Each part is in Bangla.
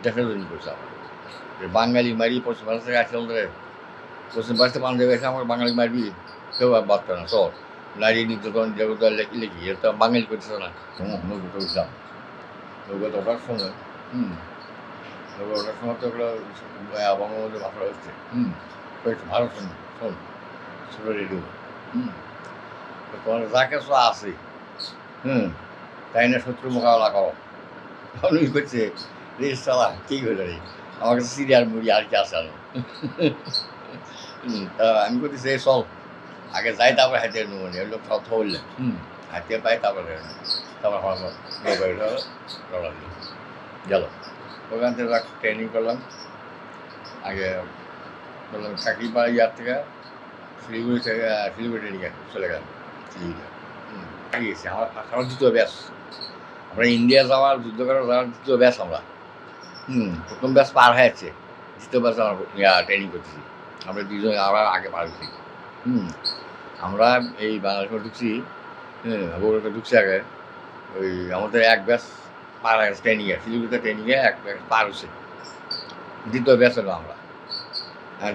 দেশের জন্য করছে আমার বাঙালি মারি পশ্চিম ভারত থেকে আসে আমাদের পশ্চিম ভারতে পাঞ্জাবে এসে আমার বাঙালি মারবি কেউ আর বাঁচবে না চল নারী নির্যাতন জগৎ লেখি লেখি এটা বাঙালি করতেছে না নৌকোতে উঠলাম নৌকোতে ওঠার সময় নৌকো ওঠার সময় তো ওগুলো বঙ্গবন্ধু ভাষা হচ্ছে ভারত শোন শোন ছোটো রেডিও তোমার যা কিছু আছে তাই না শত্রু মোকাবেলা করো অনেক করছে রেস চালা ঠিক হয়ে রে আমার কাছে সিরিয়ার মুড়ি আর কি আসে আমি করতেছি চল আগে যাই তারপরে হাতে নেবো নি লোক সব বললেন হাতে পাই তারপরে রওনা দিল গেল ওখান থেকে ট্রেনিং করলাম আগে বললাম চাকরি পাড়া ইয়ার থেকে শিলিগুড়ি থেকে শিলিগুড়ি ট্রেনিং চলে গেলাম শিলিগুড়ি গিয়েছি আমার দ্বিতীয় ব্যাস আমরা ইন্ডিয়া যাওয়ার যুদ্ধ করার যাওয়ার দ্বিতীয় ব্যাস আমরা প্রথম ব্যাস পার হয়েছে দ্বিতীয় ব্যাস আমার ট্রেনিং করতেছি আমরা দুজন আবার আগে পার হয়েছি আমরা এই বাংলাদেশে ঢুকছি বগুড়াতে ঢুকছি আগে ওই আমাদের এক ব্যাস পার হয়েছে ট্রেনিংয়ে শিলিগুড়িতে ট্রেনিংয়ে এক ব্যাস পার হচ্ছে দ্বিতীয় ব্যাস হলো আমরা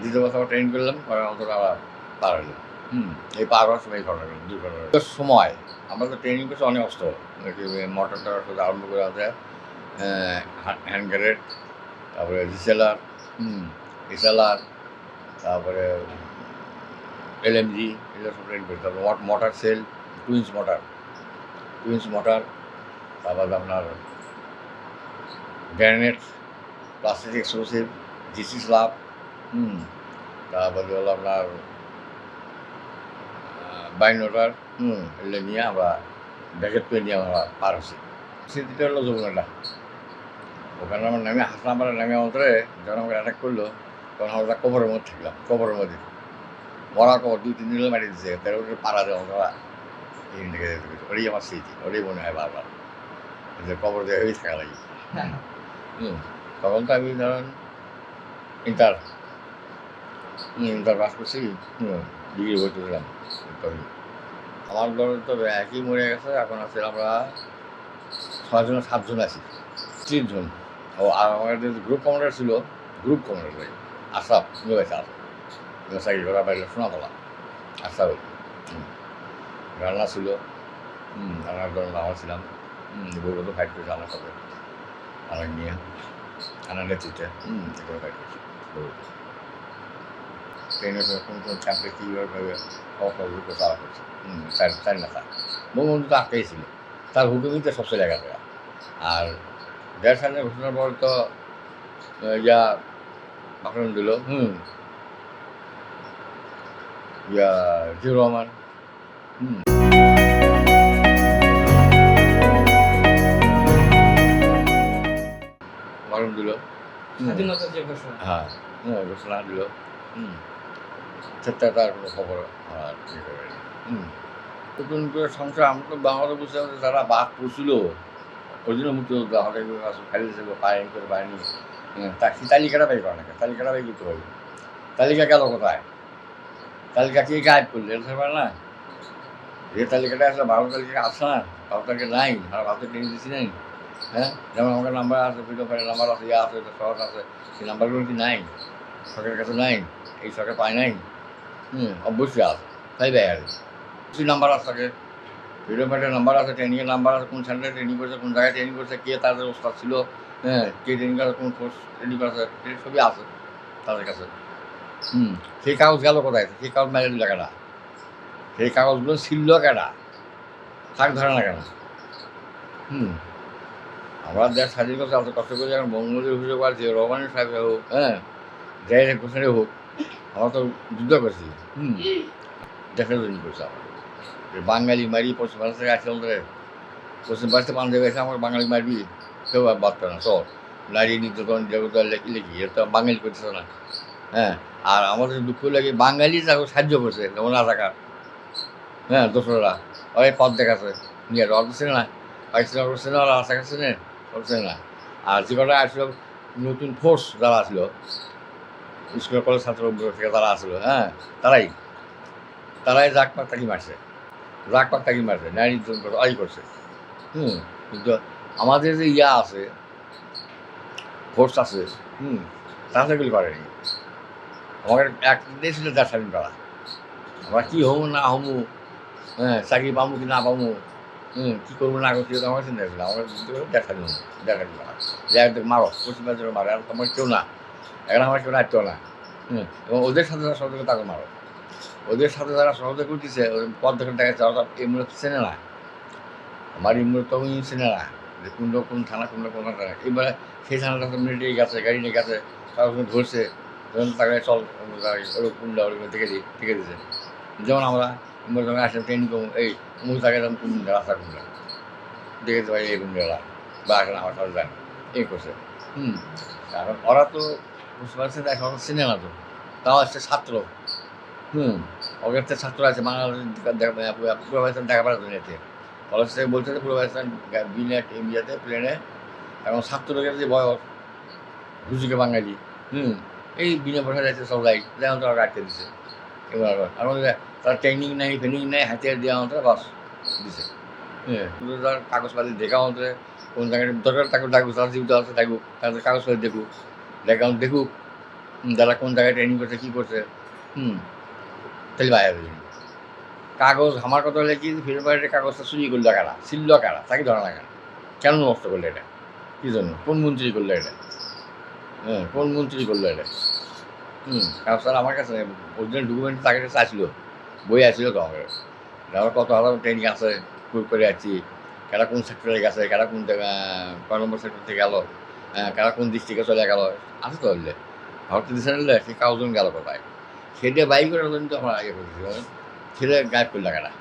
দ্বিতীয় ব্যাস আমরা ট্রেনিং করলাম অন্তত আবার পার হলো এই পার হওয়ার সময় ঘটনা দুর্ঘটনা সময় আমরা তো ট্রেনিং করছি অনেক অস্ত্র মোটর টর সাথে আরম্ভ করে আছে হ্যান্ড গ্রেনেড তারপরে রিসেলার রিসেলার তারপরে LMG এগুলো সব ট্রেনিং করছি তারপরে মোটর সেল টুইন্স মোটর তারপরে আপনার grenade plastic explosive GC slab তারপরে হলো আপনার বাইনোটার এগুলো নিয়ে আমরা ব্যাকেট করে নিয়ে আমরা পার হচ্ছি স্মৃতিটা হলো যমুনাটা ওখানে আমার নামে হাসনাপাড়া নামে অন্তরে যখন আমাকে অ্যাটাক করলো তখন আমরা কবরের মধ্যে থাকলাম কবরের মধ্যে মরা কবর 2-3 দিন মারি দিচ্ছে তার উপরে পাড়া দেয় আমরা ওটাই আমার স্মৃতি ওটাই মনে হয় বারবার যে কবর দিয়ে হয়েই থাকা লাগে তখন তো আমি ধরেন ইন্টার পাস করছি ডিগ্রি ভর্তি ছিলাম আমার দল তো একই মরে গেছে এখন আছে আমরা 6-7 আছি 3 জন ও আর আমাদের গ্রুপ কমান্ডার ছিল ভাই আশরাফ চাকরি করা বাইরে সোনাতলা আশরাফ রান্না ছিল রান্নার জন্য আমরা ছিলাম বউগুলো ফাইট করেছে আমার সাথে আমার নিয়ে আনার নেতৃত্বে এগুলো ফাইট করছি ট্রেনের কোন চ্যাম্পে কীভাবে অপরূপে তারা করছে চার না তার বঙ্গবন্ধু তো আটকেই ছিল তার হুকুমই তো সবচেয়ে জায়গা দেওয়া আর 1.5 সালের ঘোষণার পর তো ইয়া ভাষণ দিল ইয়া জিয়াউর রহমান ভাষণ দিল হ্যাঁ ঘোষণা দিল তার কোনো খবর আর ইয়ে করে নতুন করে সংসার আমরা তো বাংলা বুঝতে পারছি যারা বাদ পড়ছিল ওই জন্য মুক্তিযোদ্ধা হঠাৎ খালি হিসেবে পায়নি করে পায়নি সেই তালিকাটা বের করা নাকি তালিকাটা বের করতে হবে তালিকা গেল কোথায় তালিকা কে গায়েব করলে এটা পারে না যে তালিকাটা আসলে 12 তালিকা আসছে না 12 তালিকা নাই আর 12 ট্রেনিং দিচ্ছি নাই যেমন আমাদের নাম্বার আছে ভিডিও নাম্বার আছে ইয়ে আছে শহর আছে সেই নাম্বারগুলো কি নাই সরকারের কাছে নাই এই সরকার পায় নাই অবশ্যই আছে তাই দেয় আর কিছু নাম্বার আছে থাকে ভিডিও প্যাটের নাম্বার আছে ট্রেনিংয়ের নাম্বার আছে কোন সেন্টারে ট্রেনিং করছে কোন জায়গায় ট্রেনিং করছে কে তাদের ওস্তাদ ছিল কে ট্রেনিং করে কোন কোর্স ট্রেনিং করেছে সবই আছে তাদের কাছে সেই কাগজ গেল কোথায় সেই কাগজ মেরে দিল কেনা সেই কাগজগুলো ছিল কেনা থাক ধরে না কেন আমরা দেশ স্বাধীন করছে এত কষ্ট করে যখন বঙ্গবন্ধুর অভিযোগ আছে রহমানের সাহেব হোক যাই ঘোষণাই হোক আমরা তো যুদ্ধ করছি দেশের জন্য করছে আমার বাঙালি মারি পশ্চিম ভারত থেকে আসে আমাদের পশ্চিম ভারতে পাঞ্জাবে এসে আমার বাঙালি মারবি কেউ আর বাঁচবে না চল নারী নির্যাতন জগৎ লেখি লেখি এটা বাঙালি করতেছে না আর আমাদের দুঃখ লাগে বাঙালি তাকে সাহায্য করছে যেমন রাজাকার দোসরা ওই পথ দেখাচ্ছে নিয়ে অর্থ চেনে না পাকিস্তান করছে না রাজাকার চেনে করছে না আর যে কটা আসলো নতুন ফোর্স যারা আসলো স্কুল কলেজ ছাত্র থেকে তারা আসলো তারাই জাক পাক তাকি মারছে ন্যায় নির্যাতন করছে করছে কিন্তু আমাদের যে ইয়া আছে ফোর্স আছে, তারা সেগুলি করেনি। আমাদের একটাই ছিল দেশ স্বাধীন করা। আমরা কী হবো না হবো, চাকরি পাবো কি না পাবো, কী করবো না করছি আমার চিন্তা ছিল। আমার দেশ স্বাধীন হবো, দেশ স্বাধীন করা, যে একদম মারো পশ্চিমবাদ মারো, আর তোমার কেউ না, এখন আমার কেউ রাখতেও না। এবং ওদের সাথে যারা সহযোগিতা তাকে মারো, ওদের সাথে যারা সহযোগিতা করতেছে ওদের পথ দেখে দেখা যাচ্ছে ওরা এই মুহূর্তে চেনে না, আমার এই মুহূর্তে চেনে না যে কোন থানা কোন থানা। এবারে সেই থানাটা তো মিলিটারি গেছে, গাড়ি নিয়ে গেছে, তারা ধরছে, তখন তাকে চল ওরকম কুন্ডা ওরকম থেকে দিয়েছে। যেমন আমরা যখন আসলে ট্রেনিং করবো, এই অমুক জায়গায় যেমন কুন্ডা রাস্তা কুন্ডা দেখেছে ভাই, এই কুন্ডা বা আসলে আমার সাথে যায় এই করছে। এখন ওরা তো বুঝতে পারছে যে এখন চিনে না, তো তাও আসছে ছাত্র, ওদের তো ছাত্র আছে বাংলাদেশ পুরো পাকিস্তান দেখা পারে দুনিয়াতে। কলেজ থেকে বলছে যে পুরো পাকিস্তান বিনেট ইন্ডিয়াতে প্লেনে এখন ছাত্রদের যে বয়স ঘুষিকে বাঙালি, এই বিনা পয়সা যাচ্ছে সব লাইট যেমন তারা আটকে দিচ্ছে। এবার আমাদের তার ট্রেনিং নেই ফেনিং নেই, হাতিয়ার দেওয়া আমাদের বাস দিছে। তার কাগজপাতি দেখা আমাদের কোন জায়গায় দরকার তাকে ডাকুক, তারা জীবিত আছে থাকুক, তাদের কাগজপাতি দেখুক, দেখুক যারা কোন জায়গায় ট্রেনিং করছে কী করছে, তাহলে বাইরে হয়ে যাবে। কাগজ আমার কথা হলে কি ফিল্ডবারের কাগজটা চুরি করলো কারা, ছিল কারা, তাকে ধরা না কেন নষ্ট করলো এটা, কী জন্য, কোন মন্ত্রী করলো এটা, কোন মন্ত্রী করলো এটা। কারণ স্যার আমার কাছে অরিজিনাল ডকুমেন্ট তাকে কাছে আসলো, বই আসলো তো আমার, আমার কত হাজার ট্রেনিং আছে করে আসছি, কারা কোন সেক্টরে গেছে, কারা কোন কয় নম্বর সেক্টর থেকে গেল, কারা কোন দিক থেকে চলে গেল, আছে তো হলে ভারতীয় দিশা নিলে সে কাগজন গেল কোথায়, সেটা বাইক করার জন্য তো আমরা ইয়ে করেছি, সেটা গায়েব করলো কারা।